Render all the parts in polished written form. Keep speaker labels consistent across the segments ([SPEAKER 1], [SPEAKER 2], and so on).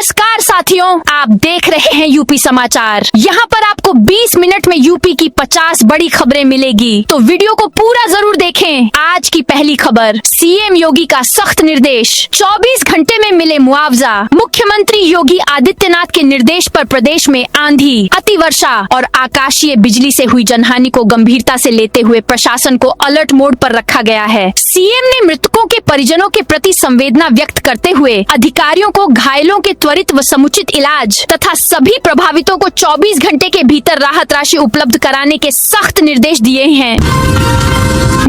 [SPEAKER 1] नमस्कार साथियों, आप देख रहे हैं यूपी समाचार। यहाँ पर आपको 20 मिनट में यूपी की 50 बड़ी खबरें मिलेगी, तो वीडियो को पूरा जरूर देखें। आज की पहली खबर, सीएम योगी का सख्त निर्देश, 24 घंटे में मिले मुआवजा। मुख्यमंत्री योगी आदित्यनाथ के निर्देश पर प्रदेश में आंधी, अतिवर्षा और आकाशीय बिजली से हुई जनहानि को गंभीरता से लेते हुए प्रशासन को अलर्ट मोड पर रखा गया है। सीएम ने मृतकों के परिजनों के प्रति संवेदना व्यक्त करते हुए अधिकारियों को घायलों के त्वरित व समुचित इलाज तथा सभी प्रभावितों को 24 घंटे के भीतर राहत राशि उपलब्ध कराने के सख्त निर्देश दिए हैं।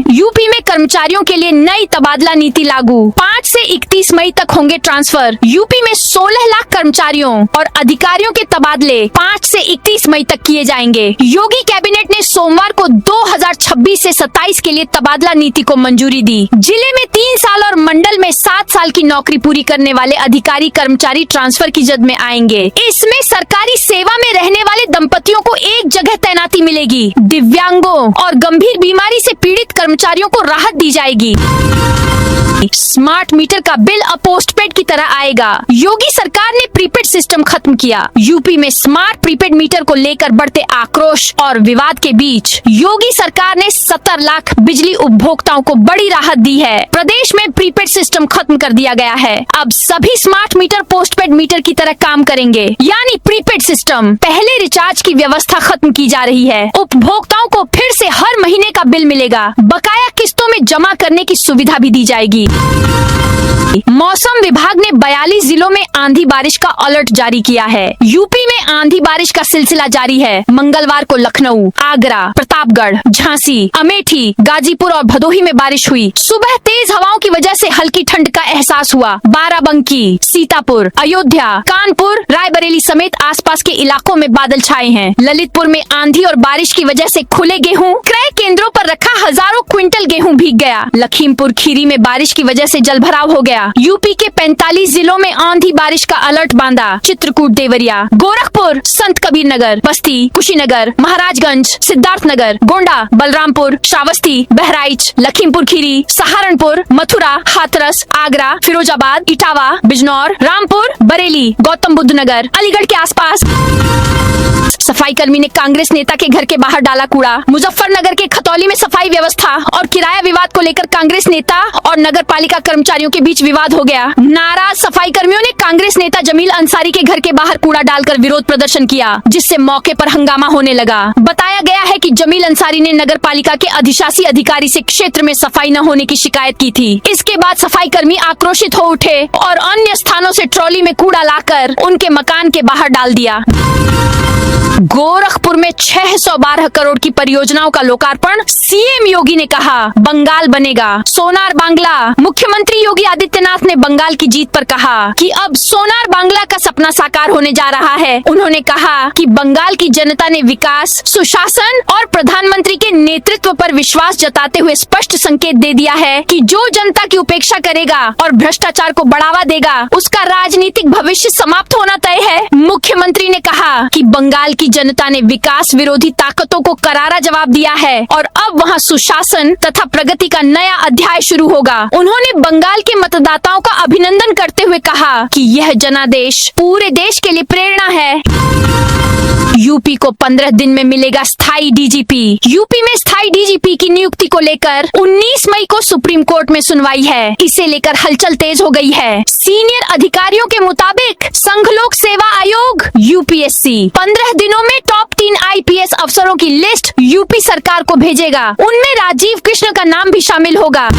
[SPEAKER 1] यूपी में कर्मचारियों के लिए नई तबादला नीति लागू, 5 से 31 मई तक होंगे ट्रांसफर। यूपी में 16 लाख कर्मचारियों और अधिकारियों के तबादले 5 से 31 मई तक किए जाएंगे। योगी कैबिनेट ने सोमवार को 2026 से 27 के लिए तबादला नीति को मंजूरी दी। जिले में 3 साल और मंडल में 7 साल की नौकरी पूरी करने वाले अधिकारी कर्मचारी ट्रांसफर की जद में आएंगे। इसमें सरकारी सेवा में रहने वाले दंपतियों को एक जगह तैनाती मिलेगी। दिव्यांगों और गंभीर बीमारी से पीड़ित कर्मचारियों को राहत दी जाएगी। स्मार्ट मीटर का बिल अब पोस्टपेड की तरह आएगा। योगी सरकार ने प्रीपेड सिस्टम खत्म किया। यूपी में स्मार्ट प्रीपेड मीटर को लेकर बढ़ते आक्रोश और विवाद के बीच योगी सरकार ने 70 लाख बिजली उपभोक्ताओं को बड़ी राहत दी है। प्रदेश में प्रीपेड सिस्टम खत्म कर दिया गया है। अब सभी स्मार्ट मीटर पोस्टपेड मीटर की तरह काम करेंगे, यानी प्रीपेड सिस्टम। पहले रिचार्ज की व्यवस्था खत्म की जा रही है। उपभोक्ताओं को फिर से हर महीने का बिल मिलेगा। बकाया किस्तों में जमा करने की सुविधा भी दी जाएगी। मौसम विभाग ने 42 जिलों में आंधी बारिश का अलर्ट जारी किया है। यूपी में आंधी बारिश का सिलसिला जारी है। मंगलवार को लखनऊ, आगरा, प्रतापगढ़, झांसी, अमेठी, गाजीपुर और भदोही में बारिश हुई। सुबह तेज हवाओं की वजह से हल्की ठंड का एहसास हुआ। बाराबंकी, सीतापुर, अयोध्या, कानपुर, रायबरेली समेत आसपास के इलाकों में बादल छाए हैं। ललितपुर में आंधी और बारिश की वजह से खुले गेहूं क्रय केंद्रों पर रखा हजारों क्विंटल गेहूं भीग गया। लखीमपुर खीरी में बारिश की वजह से जलभराव हो गया। यूपी के 45 जिलों में आंधी बारिश का अलर्ट बांधा। चित्रकूट, देवरिया, गोरखपुर, संत कबीर नगर, बस्ती, कुशीनगर, महाराजगंज, सिद्धार्थनगर, गोंडा, बलरामपुर, श्रावस्ती, बहराइच, लखीमपुर खीरी, सहारनपुर, मथुरा, हाथरस, आगरा, फिरोजाबाद, इटावा, बिजनौर, रामपुर, बरेली, गौतम बुद्ध नगर, अलीगढ़ के आसपास। सफाई कर्मी ने कांग्रेस नेता के घर के बाहर डाला कूड़ा। मुजफ्फरनगर के खतौली में सफाई व्यवस्था और किराया विवाद को लेकर कांग्रेस नेता और नगर पालिका कर्मचारियों के बीच विवाद हो गया। नाराज सफाई कर्मियों ने कांग्रेस नेता जमील अंसारी के घर के बाहर कूड़ा डालकर विरोध प्रदर्शन किया, जिससे मौके पर हंगामा होने लगा। बताया गया है कि जमील अंसारी ने नगर पालिका के अधिशासी अधिकारी से क्षेत्र में सफाई न होने की शिकायत की थी। इसके बाद सफाई कर्मी आक्रोशित हो उठे और अन्य स्थानों से ट्रॉली में कूड़ा लाकर उनके मकान के बाहर डाल दिया। गोरखपुर में 612 करोड़ की परियोजनाओं का लोकार्पण। सीएम योगी ने कहा, बंगाल बनेगा सोनार बांग्ला। मुख्यमंत्री योगी आदित्यनाथ ने बंगाल की जीत पर कहा कि अब सोनार बांग्ला का सपना साकार होने जा रहा है। उन्होंने कहा कि बंगाल की जनता ने विकास, सुशासन और प्रधानमंत्री के नेतृत्व पर विश्वास जताते हुए स्पष्ट संकेत दे दिया है कि जो जनता की उपेक्षा करेगा और भ्रष्टाचार को बढ़ावा देगा, उसका राजनीतिक भविष्य समाप्त होना तय है। मुख्यमंत्री ने कहा कि बंगाल की जनता ने विकास विरोधी ताकतों को करारा जवाब दिया है और अब वहां सुशासन तथा प्रगति का नया अध्याय शुरू होगा। उन्होंने बंगाल के मतदाताओं का अभिनंदन करते हुए कहा कि यह जनादेश पूरे देश के लिए प्रेरणा है। यूपी को 15 दिन में मिलेगा स्थायी डीजीपी। यूपी में स्थायी डीजीपी की नियुक्ति को लेकर 19 मई को सुप्रीम कोर्ट में सुनवाई है। इसे लेकर हलचल तेज हो गई है। सीनियर अधिकारियों के मुताबिक संघ लोक सेवा आयोग यूपीएससी 15 दिनों में टॉप 3 आईपीएस अफसरों की लिस्ट यूपी सरकार को भेजेगा। उनमें राजीव कृष्ण का नाम भी शामिल होगा।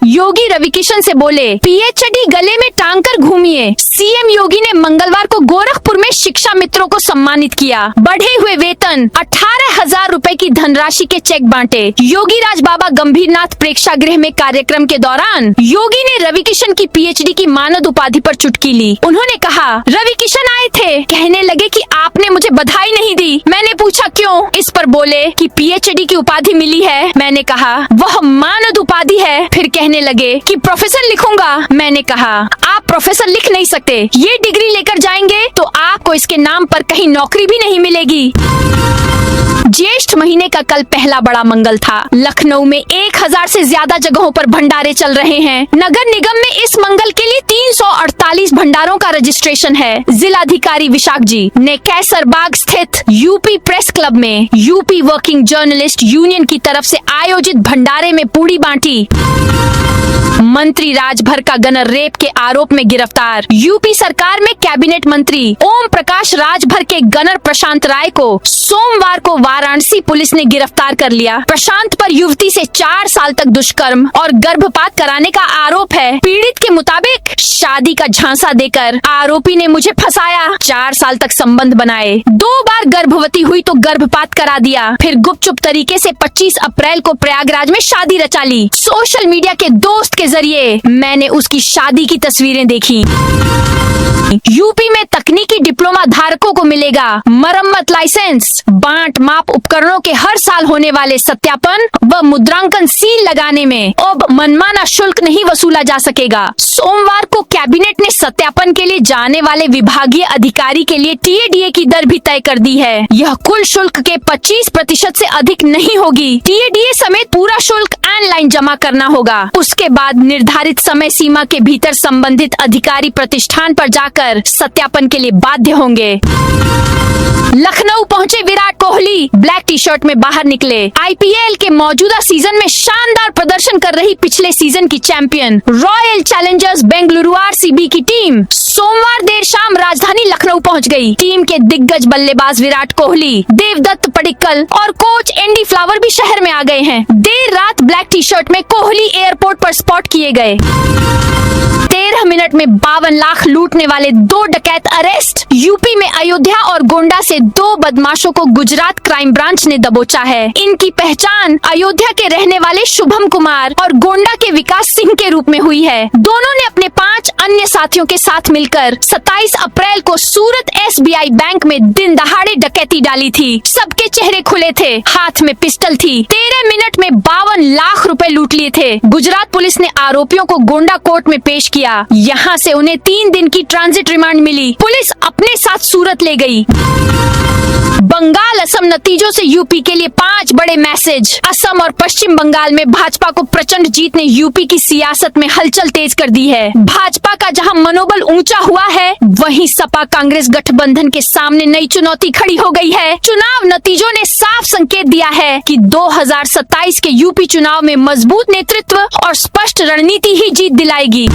[SPEAKER 1] योगी रविकिशन से बोले, पीएचडी गले में टांग कर घूमिए। सीएम योगी ने मंगलवार को गोरखपुर में शिक्षा मित्रों को सम्मानित किया। बढ़े हुए वेतन, 18,000 रुपए की धनराशि के चेक बांटे। योगी राज बाबा गंभीरनाथ प्रेक्षागृह में कार्यक्रम के दौरान योगी ने रविकिशन की पीएचडी की मानद उपाधि पर चुटकी ली। उन्होंने कहा, रविकिशन आए थे। कहने लगे कि आपने मुझे बधाई नहीं दी। मैंने पूछा क्यों? इस पर बोले कि पीएचडी की उपाधि मिली है। मैंने कहा वह मानद उपाधि है। फिर कहने लगे कि प्रोफेसर लिखूंगा। मैंने कहा आप प्रोफेसर लिख नहीं सकते। ये डिग्री लेकर जाएंगे तो आपको इसके नाम पर कहीं नौकरी भी नहीं मिलेगी। ज्येष्ठ महीने का कल पहला बड़ा मंगल था। लखनऊ में 1000 से ज्यादा जगहों पर भंडारे चल रहे हैं। नगर निगम में इस मंगल के लिए 348 भंडारों का रजिस्ट्रेशन है। जिलाधिकारी विशाख जी ने कैसरबाग स्थित यूपी प्रेस क्लब में यूपी वर्किंग जर्नलिस्ट यूनियन की तरफ से आयोजित भंडारे में पूड़ी बांटी। मंत्री राजभर का गनर रेप के आरोप में गिरफ्तार। यूपी सरकार में कैबिनेट मंत्री ओम प्रकाश राजभर के गनर प्रशांत राय को सोमवार को वाराणसी पुलिस ने गिरफ्तार कर लिया। प्रशांत पर युवती से 4 साल तक दुष्कर्म और गर्भपात कराने का आरोप है। पीड़ित के मुताबिक शादी का झांसा देकर आरोपी ने मुझे फंसाया, 4 साल तक संबंध बनाए, 2 बार गर्भवती हुई तो गर्भपात करा दिया, फिर गुपचुप तरीके से 25 अप्रैल को प्रयागराज में शादी रचा ली। सोशल मीडिया के दोस्त के जरिए मैंने उसकी शादी की तस्वीरें देखी। यूपी में तकनीकी डिप्लोमा धारकों को मिलेगा मरम्मत लाइसेंस। बांट माप उपकरणों के हर साल होने वाले सत्यापन व मुद्रांकन सील लगाने में अब मनमाना शुल्क नहीं वसूला जा सकेगा। सोमवार को कैबिनेट ने सत्यापन के लिए जाने वाले विभागीय अधिकारी के लिए टीएडीए की दर भी तय कर दी है। यह कुल शुल्क के 25% से अधिक नहीं होगी। टीएडीए समेत पूरा शुल्क ऑनलाइन जमा करना होगा। उसके बाद निर्धारित समय सीमा के भीतर संबंधित अधिकारी प्रतिष्ठान पर जाकर सत्यापन के लिए बाध्य होंगे। लखनऊ पहुंचे Virat Kohli black T shirt में बाहर निकले। आईपीएल के मौजूदा सीजन में शानदार प्रदर्शन कर रही पिछले सीजन की champion royal Challengers Bengaluru RCB की टीम सोमवार देर शाम राजधानी लखनऊ पहुंच गई। टीम के दिग्गज बल्लेबाज विराट कोहली, देवदत्त पडिक्कल और कोच एंडी फ्लावर भी शहर में आ गए हैं। देर रात ब्लैक टी शर्ट में कोहली एयरपोर्ट पर स्पॉट किए गए। 13 मिनट में 52 लाख लूटने वाले 2 डकैत अरेस्ट। यूपी में अयोध्या और गोंडा से 2 बदमाशों को गुजरात क्राइम ब्रांच ने दबोचा है। इनकी पहचान अयोध्या के रहने वाले शुभम कुमार और गोंडा के विकास सिंह के रूप में हुई है। दोनों ने अपने 5 अन्य साथियों के साथ मिलकर 27 अप्रैल को सूरत एसबीआई बैंक में दिन दहाड़े डकैती डाली थी। सबके चेहरे खुले थे, हाथ में पिस्टल थी। 13 मिनट में 52 लाख रुपए लूट लिए थे। गुजरात पुलिस ने आरोपियों को गोंडा कोर्ट में पेश किया। यहाँ से उन्हें 3 दिन की ट्रांजिट रिमांड मिली। पुलिस अपने साथ सूरत ले गई। बंगाल असम नतीजों से यूपी के लिए 5 बड़े मैसेज। असम और पश्चिम बंगाल में भाजपा को प्रचंड जीत ने यूपी की सियासत में हलचल तेज कर दी है। भाजपा का जहां मनोबल ऊंचा हुआ है, वहीं सपा कांग्रेस गठबंधन के सामने नई चुनौती खड़ी हो गई है। चुनाव नतीजों ने साफ संकेत दिया है कि 2027 के यूपी चुनाव में मजबूत नेतृत्व और स्पष्ट रणनीति ही जीत दिलाएगी।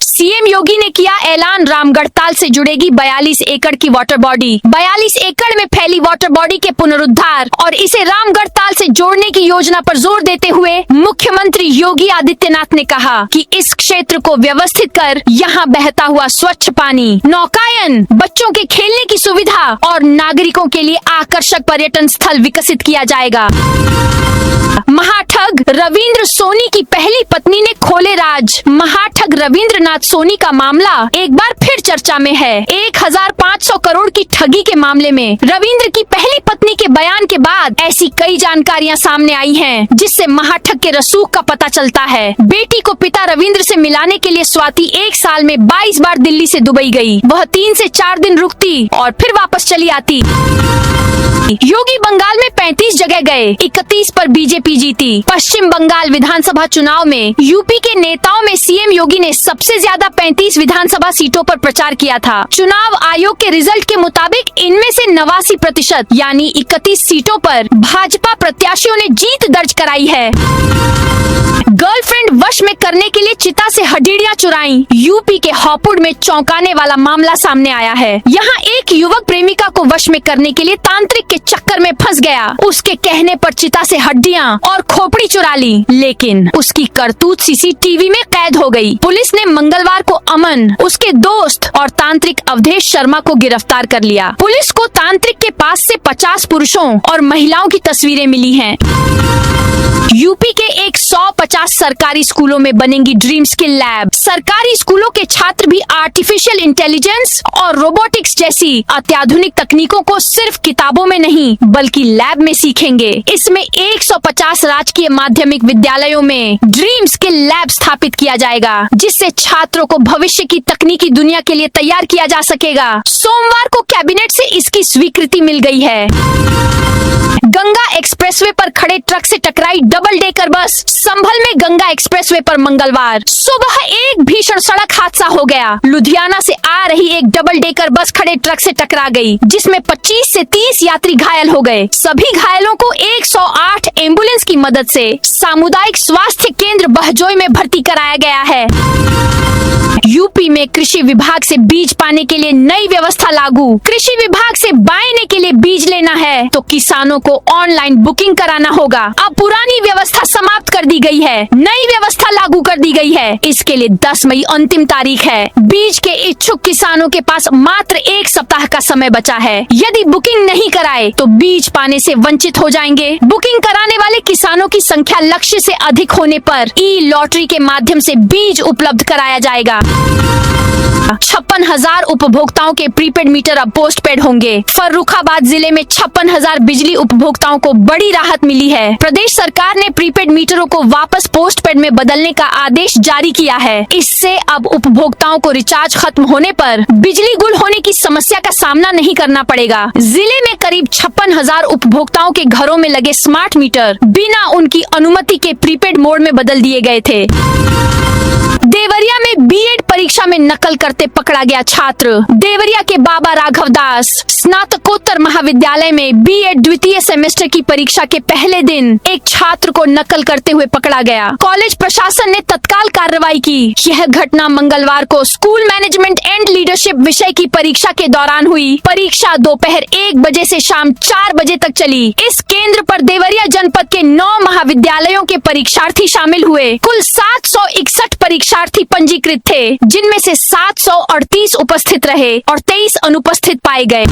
[SPEAKER 1] सीएम योगी ने किया ऐलान, रामगढ़ ताल से जुड़ेगी 42 एकड़ की वाटर बॉडी। 42 एकड़ में फैली वाटर बॉडी के पुनरुद्धार और इसे रामगढ़ ताल से जोड़ने की योजना पर जोर देते हुए मुख्यमंत्री योगी आदित्यनाथ ने कहा कि इस क्षेत्र को व्यवस्थित कर यहाँ बहता हुआ स्वच्छ पानी, नौकायन, बच्चों के खेलने की सुविधा और नागरिकों के लिए आकर्षक पर्यटन स्थल विकसित किया जाएगा। महाठग रविंद्र सोनी की पहली पत्नी ने खोले राज। महाठग रविंद्रनाथ सोनी का मामला एक बार फिर चर्चा में है। 1500 करोड़ की ठगी के मामले में रविंद्र की पहली पत्नी के बयान के बाद ऐसी कई जानकारियां सामने आई हैं, जिससे महाठग के रसूख का पता चलता है। बेटी को पिता रविंद्र से मिलाने के लिए स्वाति 1 साल में 22 बार दिल्ली से दुबई गई। वह 3 से 4 दिन रुकती और फिर वापस चली आती। योगी बंगाल में 35 जगह गए, 31 पर बीजेपी जीती। पश्चिम बंगाल विधानसभा चुनाव में यूपी के नेताओं में सीएम योगी ने सबसे ज्यादा 35 विधानसभा सीटों पर प्रचार किया था। चुनाव आयोग के रिजल्ट के मुताबिक इनमें से 89% यानी 31 सीटों पर भाजपा प्रत्याशियों ने जीत दर्ज कराई है। गर्लफ्रेंड वश में करने के लिए चिता से हड्डियां चुराई। यूपी के हापुड़ में चौंकाने वाला मामला सामने आया है। यहाँ एक युवक प्रेमिका को वश में करने के लिए तांत्रिक के के चक्कर में फंस गया। उसके कहने पर चिता से हड्डियां और खोपड़ी चुरा ली, लेकिन उसकी करतूत सीसीटीवी में कैद हो गई। पुलिस ने मंगलवार को अमन, उसके दोस्त और तांत्रिक अवधेश शर्मा को गिरफ्तार कर लिया। पुलिस को तांत्रिक के पास से 50 पुरुषों और महिलाओं की तस्वीरें मिली हैं। यूपी के 150 सरकारी स्कूलों में बनेंगी ड्रीम स्किल लैब। सरकारी स्कूलों के छात्र भी आर्टिफिशियल इंटेलिजेंस और रोबोटिक्स जैसी अत्याधुनिक तकनीकों को सिर्फ किताबों में नहीं बल्कि लैब में सीखेंगे। इसमें 150 राजकीय माध्यमिक विद्यालयों में ड्रीम स्किल लैब स्थापित किया जाएगा, जिससे छात्रों को भविष्य की तकनीकी दुनिया के लिए तैयार किया जा सकेगा। सोमवार को कैबिनेट से इसकी स्वीकृति मिल गई है। गंगा एक्सप्रेसवे पर खड़े ट्रक से टकराई डबल डेकर बस। संभल में गंगा एक्सप्रेसवे पर मंगलवार सुबह एक भीषण सड़क हादसा हो गया। लुधियाना से आ रही एक डबल डेकर बस खड़े ट्रक से टकरा गई, जिसमें 25 से 30 यात्री घायल हो गए। सभी घायलों को 108 एम्बुलेंस की मदद से सामुदायिक स्वास्थ्य केंद्र बहजोई में भर्ती कराया गया है। यूपी में कृषि विभाग से बीज पाने के लिए नई व्यवस्था लागू। कृषि विभाग से बायने के लिए बीज लेना है तो किसानों को ऑनलाइन बुकिंग कराना होगा। अब पुरानी व्यवस्था समाप्त कर दी गई है, नई व्यवस्था लागू कर दी गई है। इसके लिए 10 मई अंतिम तारीख है। बीज के इच्छुक किसानों के पास मात्र 1 सप्ताह का समय बचा है। यदि बुकिंग नहीं कराए तो बीज पाने से वंचित हो जाएंगे। बुकिंग कराने वाले किसानों की संख्या लक्ष्य से अधिक होने पर ई लॉटरी के माध्यम से बीज उपलब्ध कराया जाएगा। 56,000 उपभोक्ताओं के प्रीपेड मीटर अब पोस्ट पेड होंगे। फर्रुखाबाद जिले में 56,000 बिजली उपभोक्ताओं को बड़ी राहत मिली है। प्रदेश सरकार ने प्रीपेड मीटरों को वापस पोस्ट पेड में बदलने का आदेश जारी किया है। इससे अब उपभोक्ताओं को रिचार्ज खत्म होने पर बिजली गुल होने की समस्या का सामना नहीं करना पड़ेगा। जिले में करीब 56,000 उपभोक्ताओं के घरों में लगे स्मार्ट मीटर बिना उनकी अनुमति के प्रीपेड मोड में बदल दिए गए थे। देवरिया में बीएड परीक्षा में नकल करते पकड़ा गया छात्र। देवरिया के बाबा राघव दास स्नातकोत्तर महाविद्यालय में बीएड द्वितीय सेमेस्टर की परीक्षा के पहले दिन एक छात्र को नकल करते हुए पकड़ा गया। कॉलेज प्रशासन ने तत्काल कार्रवाई की। यह घटना मंगलवार को स्कूल मैनेजमेंट एंड लीडरशिप विषय की परीक्षा के दौरान हुई। परीक्षा दोपहर 1 बजे से शाम 4 बजे तक चली। इस केंद्र पर देवरिया जनपद के 9 महाविद्यालयों के परीक्षार्थी शामिल हुए। कुल 761 परीक्षार्थी पंजीकृत थे, जिनमें से 738 उपस्थित रहे और 23 अनुपस्थित पाए गए।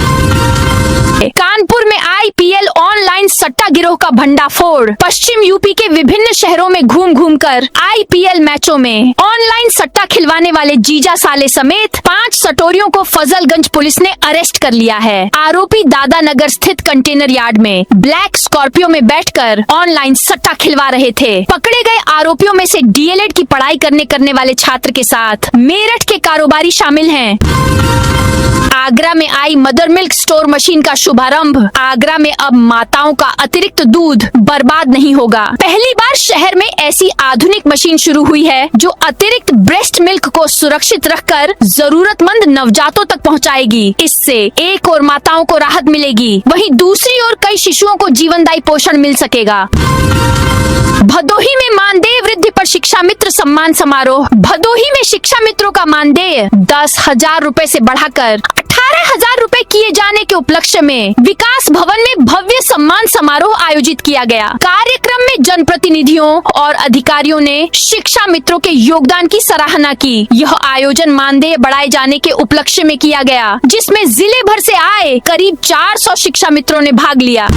[SPEAKER 1] कानपुर में आईपीएल ऑनलाइन सट्टा गिरोह का भंडाफोड़। पश्चिम यूपी के विभिन्न शहरों में घूम घूम कर आईपीएल मैचों में ऑनलाइन सट्टा खिलवाने वाले जीजा साले समेत 5 सटोरियों को फजलगंज पुलिस ने अरेस्ट कर लिया है। आरोपी दादानगर स्थित कंटेनर यार्ड में ब्लैक स्कॉर्पियो में बैठकर ऑनलाइन सट्टा खिलवा रहे थे। पकड़े गए आरोपियों में से डीएलएड की पढ़ाई करने वाले छात्र के साथ मेरठ के कारोबारी शामिल हैं। आगरा में आई मदर मिल्क स्टोर मशीन का शुभारंभ। आगरा में अब माताओं का अतिरिक्त दूध बर्बाद नहीं होगा। पहली बार शहर में ऐसी आधुनिक मशीन शुरू हुई है जो अतिरिक्त ब्रेस्ट मिल्क को सुरक्षित रखकर जरूरतमंद नवजातों तक पहुंचाएगी। इससे एक और माताओं को राहत मिलेगी, वहीं दूसरी ओर कई शिशुओं को जीवनदायी पोषण मिल सकेगा। भदोही में मानदेय वृद्धि पर शिक्षा मित्र सम्मान समारोह। भदोही में शिक्षा मित्रों का मानदेय 10,000 रूपए से बढ़ाकर 18,000 रूपए किए जाने के उपलक्ष्य में विकास भवन में भव्य सम्मान समारोह आयोजित किया गया। कार्यक्रम में जनप्रतिनिधियों और अधिकारियों ने शिक्षा मित्रों के योगदान की सराहना की। यह आयोजन मानदेय बढ़ाए जाने के उपलक्ष्य में किया गया, जिसमें जिले भर से आए करीब 400 शिक्षा मित्रों ने भाग लिया।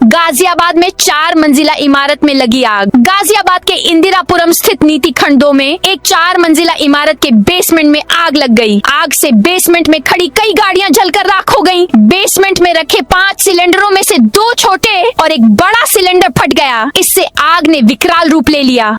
[SPEAKER 1] गाजियाबाद में 4 मंजिला इमारत में लगी आग। गाजियाबाद के इंदिरापुरम स्थित नीति खंड 2 में एक 4 मंजिला इमारत के बेसमेंट में आग लग गई। आग से बेसमेंट में खड़ी कई गाड़ियां जलकर राख हो गईं। बेसमेंट में रखे 5 सिलेंडरों में से 2 छोटे और एक बड़ा सिलेंडर फट गया। इससे आग ने विकराल रूप ले लिया।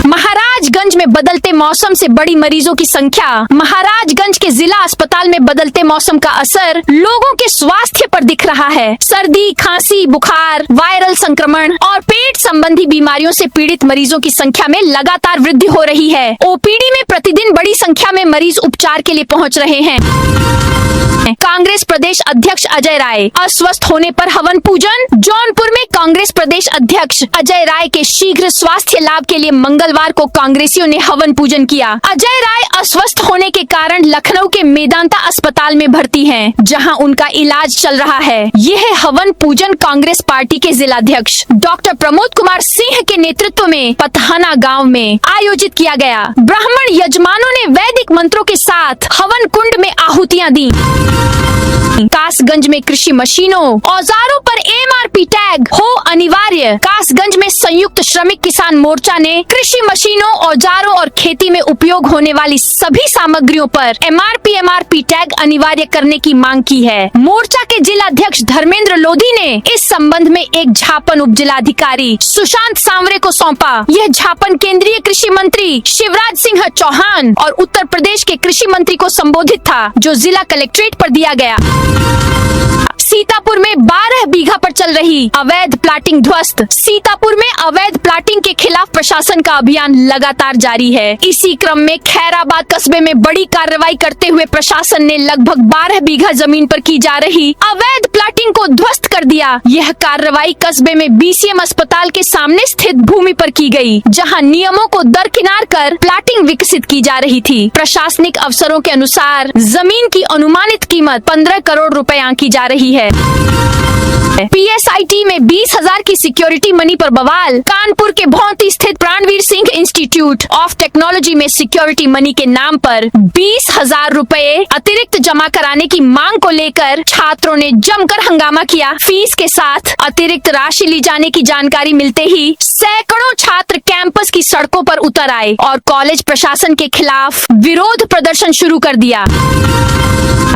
[SPEAKER 1] महाराजगंज में बदलते मौसम से बड़ी मरीजों की संख्या। महाराजगंज के जिला अस्पताल में बदलते मौसम का असर लोगों के स्वास्थ्य पर दिख रहा है। सर्दी, खांसी, बुखार, वायरल संक्रमण और पेट संबंधी बीमारियों से पीड़ित मरीजों की संख्या में लगातार वृद्धि हो रही है। ओपीडी में प्रतिदिन बड़ी संख्या में मरीज उपचार के लिए पहुंच रहे हैं। कांग्रेस प्रदेश अध्यक्ष अजय राय अस्वस्थ होने पर हवन पूजन। जौनपुर में कांग्रेस प्रदेश अध्यक्ष अजय राय के शीघ्र स्वास्थ्य लाभ के लिए मंगलवार को कांग्रेसियों ने हवन पूजन किया। अजय राय अस्वस्थ होने के के कारण लखनऊ के मेदांता अस्पताल में भर्ती हैं, जहां उनका इलाज चल रहा है। यह हवन पूजन कांग्रेस पार्टी के जिलाध्यक्ष डॉक्टर प्रमोद कुमार सिंह के नेतृत्व में पथाना गांव में आयोजित किया गया। ब्राह्मण यजमानों ने वैदिक मंत्रों के साथ हवन कुंड में आहुतियां दी। कासगंज में कृषि मशीनों औजारों पर एमआरपी टैग हो अनिवार्य। कासगंज में संयुक्त श्रमिक किसान मोर्चा ने कृषि मशीनों औजारों और खेती में उपयोग होने वाली सभी सामग्रियों पर एमआरपी टैग अनिवार्य करने की मांग की है। मोर्चा के जिलाध्यक्ष धर्मेंद्र लोधी ने इस संबंध में एक ज्ञापन उप जिलाधिकारी सुशांत सांवरे को सौंपा। यह ज्ञापन केंद्रीय कृषि मंत्री शिवराज सिंह चौहान और उत्तर प्रदेश के कृषि मंत्री को संबोधित था, जो जिला कलेक्ट्रेट पर दिया गया। सीतापुर में 12 बीघा पर चल रही अवैध प्लाटिंग ध्वस्त। सीतापुर में अवैध प्लाटिंग के खिलाफ प्रशासन का अभियान लगातार जारी है। इसी क्रम में खैराबाद कस्बे में बड़ी कार्रवाई करते हुए प्रशासन ने लगभग 12 बीघा जमीन पर की जा रही अवैध प्लाटिंग को ध्वस्त कर दिया। यह कार्रवाई कस्बे में बीसीएम अस्पताल के सामने स्थित भूमि पर की गई, जहां नियमों को दरकिनार कर प्लाटिंग विकसित की जा रही थी। प्रशासनिक अफसरों के अनुसार जमीन की अनुमानित कीमत 15 करोड़ रुपए आंकी जा रही है। पीएसआईटी में 20,000 की सिक्योरिटी मनी पर बवाल। कानपुर के भौंती स्थित Pranveer Singh institute of technology में सिक्योरिटी मनी के नाम पर 20,000 रुपए अतिरिक्त जमा कराने की मांग को लेकर छात्रों ने जमकर हंगामा किया। फीस के साथ अतिरिक्त राशि ली जाने की जानकारी मिलते ही सैकड़ों छात्र कैंपस की सड़कों पर उतर आए और कॉलेज प्रशासन के खिलाफ विरोध प्रदर्शन शुरू कर दिया।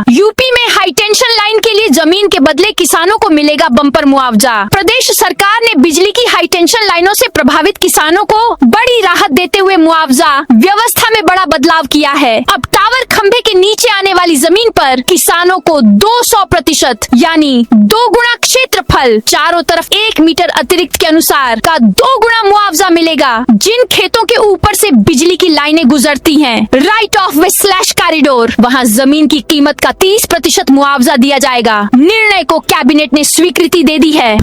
[SPEAKER 1] यूपी में हाई टेंशन लाइन के लिए जमीन के बदले किसानों को मिलेगा बम्पर मुआवजा। प्रदेश सरकार ने बिजली की हाई टेंशन लाइनों से प्रभावित किसानों को बड़ी राहत देते हुए मुआवजा व्यवस्था में बड़ा बदलाव किया है। अब टावर खंभे के नीचे आने वाली जमीन पर किसानों को 200% यानी 2 गुना क्षेत्रफल, चारों तरफ 1 मीटर अतिरिक्त के अनुसार का 2 गुना मुआवजा मिलेगा। जिन खेतों के ऊपर से बिजली की लाइनें गुजरती हैं, right of way slash corridor, वहां जमीन की कीमत का 30% मुआवजा दिया जाएगा। निर्णय को कैबिनेट ने स्वीकृति दे दी है।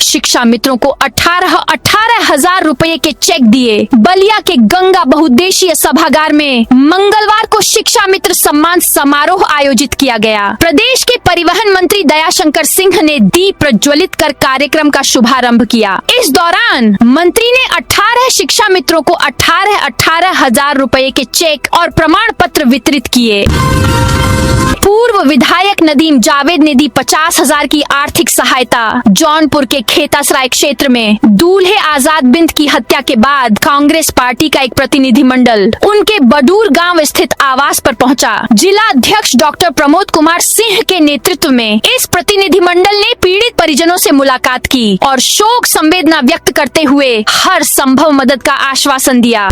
[SPEAKER 1] शिक्षा मित्रों को 18,000 रुपए के चेक दिए। बलिया के गंगा बहुउद्देशीय सभागार में मंगलवार को शिक्षा मित्र सम्मान समारोह आयोजित किया गया। प्रदेश के परिवहन मंत्री दयाशंकर सिंह ने दीप प्रज्वलित कर कार्यक्रम का शुभारंभ किया। इस दौरान मंत्री ने 18 शिक्षा मित्रों को 18,000 रुपए के चेक और प्रमाण पत्र वितरित किए। पूर्व विधायक नदीम जावेद ने दी 50,000 की आर्थिक सहायता। जौनपुर के खेतासराय क्षेत्र में दूल्हे आजाद बिंद की हत्या के बाद कांग्रेस पार्टी का एक प्रतिनिधिमंडल उनके बडूर गांव स्थित आवास पर पहुंचा। जिला अध्यक्ष डॉक्टर प्रमोद कुमार सिंह के नेतृत्व में इस प्रतिनिधिमंडल ने पीड़ित परिजनों से मुलाकात की और शोक संवेदना व्यक्त करते हुए हर संभव मदद का आश्वासन दिया।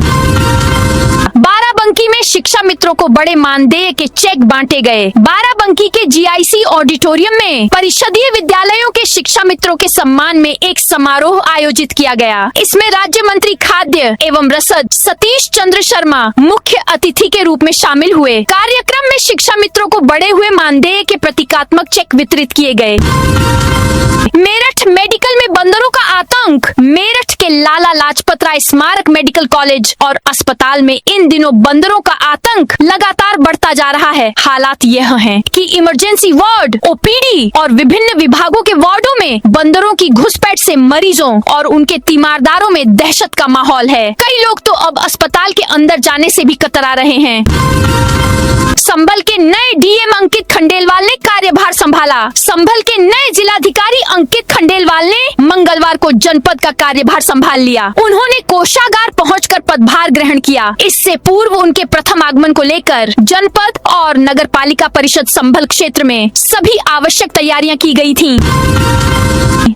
[SPEAKER 1] बाराबंकी में शिक्षा मित्रों को बड़े मानदेय के चेक बांटे गए। बाराबंकी के जीआईसी ऑडिटोरियम में परिषदीय विद्यालयों के शिक्षा मित्रों के सम्मान में एक समारोह आयोजित किया गया। इसमें राज्य मंत्री खाद्य एवं रसद सतीश चंद्र शर्मा मुख्य अतिथि के रूप में शामिल हुए। कार्यक्रम में शिक्षा मित्रों को बढ़े हुए मानदेय के प्रतीकात्मक चेक वितरित किए गए। मेरठ मेडिकल में बंदरों का आतंक। मेरठ के लाला लाजपत राय स्मारक मेडिकल कॉलेज और अस्पताल में इन दिनों बंदरों का आतंक लगातार बढ़ता जा रहा है। हालात यह हैं कि इमरजेंसी वार्ड, ओपीडी और विभिन्न विभागों के वार्डों में बंदरों की घुसपैठ से मरीजों और उनके तीमारदारों में दहशत का माहौल है। कई लोग तो अब अस्पताल के अंदर जाने से भी कतरा रहे हैं। संभल के नए डीएम अंकित खंडेलवाल ने कार्यभार संभाला। संभल के नए जिलाधिकारी अंकित खंडेलवाल ने मंगलवार को जनपद का कार्यभार संभाल लिया। उन्होंने कोषागार पहुंचकर पदभार ग्रहण किया। इससे पूर्व उनके प्रथम आगमन को लेकर जनपद और नगर पालिका परिषद संभल क्षेत्र में सभी आवश्यक तैयारियां की गई थीं।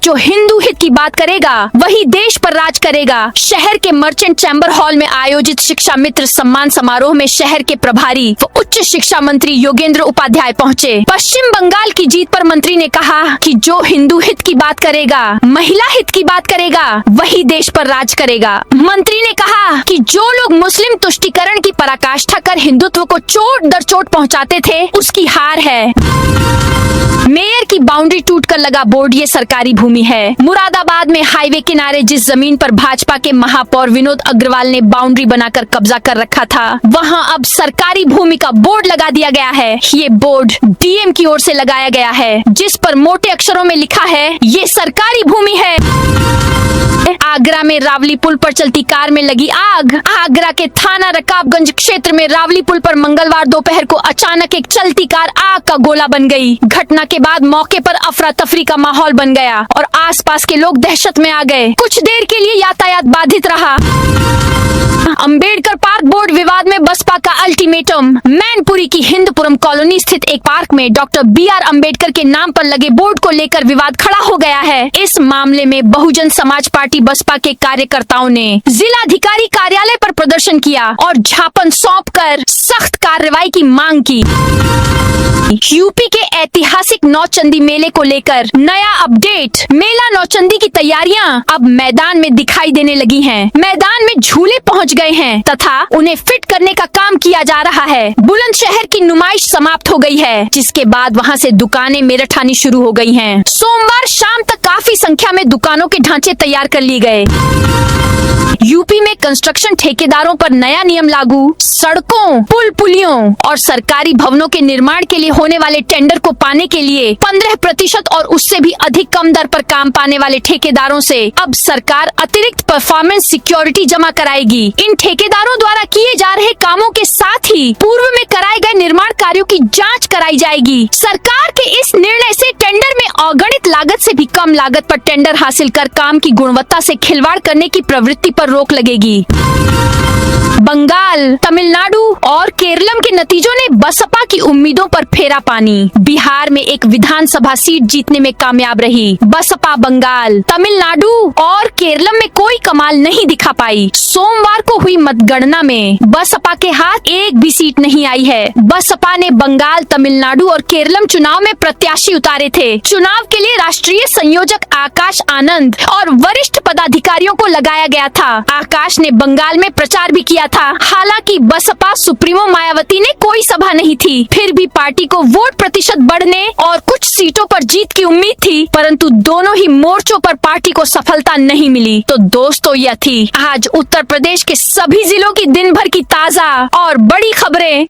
[SPEAKER 1] जो हिंदू हित की बात करेगा वही देश पर राज करेगा। शहर के मर्चेंट चैम्बर हॉल में आयोजित शिक्षा मित्र सम्मान समारोह में शहर के प्रभारी व उच्च शिक्षा शिक्षा मंत्री योगेंद्र उपाध्याय पहुंचे। पश्चिम बंगाल की जीत पर मंत्री ने कहा कि जो हिंदू हित की बात करेगा, महिला हित की बात करेगा, वही देश पर राज करेगा। मंत्री ने कहा कि जो लोग मुस्लिम तुष्टीकरण की पराकाष्ठा कर हिंदुत्व को चोट दर चोट पहुंचाते थे, उसकी हार है। मेयर की बाउंड्री टूटकर लगा बोर्ड, ये सरकारी भूमि है। मुरादाबाद में हाईवे किनारे जिस जमीन पर भाजपा के महापौर विनोद अग्रवाल ने बाउंड्री बनाकर कब्जा कर रखा था, वहां अब सरकारी भूमि का बोर्ड लगा दिया गया है। ये बोर्ड डीएम की ओर से लगाया गया है, जिस पर मोटे अक्षरों में लिखा है, ये सरकारी भूमि है। आगरा में रावली पुल पर चलती कार में लगी आग। आगरा के थाना रकाबगंज क्षेत्र में रावली पुल पर मंगलवार दोपहर को अचानक एक चलती कार आग का गोला बन गई। घटना के बाद मौके पर अफरा तफरी का माहौल बन गया और आसपास के लोग दहशत में आ गए। कुछ देर के लिए यातायात बाधित रहा। अंबेडकर पार्क बोर्ड विवाद में बसपा का अल्टीमेटम। मैनपुरी की हिंदपुरम कॉलोनी स्थित एक पार्क में डॉक्टर BR अम्बेडकर के नाम पर लगे बोर्ड को लेकर विवाद खड़ा हो गया है। इस मामले में बहुजन समाज पार्टी बसपा के कार्यकर्ताओं ने जिलाधिकारी कार्यालय पर प्रदर्शन किया और ज्ञापन सौंपकर सख्त कार्रवाई की मांग की। यूपी के ऐतिहासिक नौचंदी मेले को लेकर नया अपडेट। मेला नौचंदी की तैयारियां अब मैदान में दिखाई देने लगी हैं। मैदान में झूले पहुंच गए हैं तथा उन्हें फिट करने का काम किया जा रहा है। बुलंदशहर की नुमाइश समाप्त हो गई है, जिसके बाद वहां से दुकानें मेरठ आनी शुरू हो गई हैं। सोमवार शाम तक काफी संख्या में दुकानों के ढांचे तैयार कर लिए गए। यूपी में कंस्ट्रक्शन ठेकेदारों पर नया नियम लागू। सड़कों, पुल पुलियों और सरकारी भवनों के निर्माण के लिए होने वाले टेंडर को पाने के लिए 15% और उससे भी अधिक कम दर पर काम पाने वाले ठेकेदारों से अब सरकार अतिरिक्त परफॉर्मेंस सिक्योरिटी जमा कराएगी। इन ठेकेदारों द्वारा किए जा रहे कामों के साथ ही पूर्व में कराए गए निर्माण कार्यों की जाँच कराई जाएगी। सरकार के इस निर्णय से टेंडर में अगणित लागत से भी कम लागत पर टेंडर हासिल कर काम की गुणवत्ता से खिलवाड़ करने की प्रवृत्ति पर रोक लगेगी। बंगाल, तमिलनाडु और केरलम के नतीजों ने बसपा की उम्मीदों पर फेरा पानी। बिहार में एक विधानसभा सीट जीतने में कामयाब रही बसपा। बंगाल, तमिलनाडु और केरलम में कोई कमाल नहीं दिखा पाई। सोमवार को हुई मतगणना में बसपा के हाथ एक भी सीट नहीं आई है। बसपा ने बंगाल, तमिलनाडु और केरलम चुनाव में प्रत्याशी उतारे थे। चुनाव के लिए राष्ट्रीय संयोजक आकाश आनंद और वरिष्ठ पदाधिकारियों को लगाया गया था। आकाश ने बंगाल में प्रचार भी किया था। हालांकि बसपा सुप्रीमो मायावती ने कोई सभा नहीं थी। फिर भी पार्टी को वोट प्रतिशत बढ़ने और कुछ सीटों पर जीत की उम्मीद थी, परंतु दोनों ही मोर्चों पर पार्टी को सफलता नहीं मिली। तो दोस्तों, यह थी आज उत्तर प्रदेश के सभी जिलों की दिन भर की ताजा और बड़ी खबरें।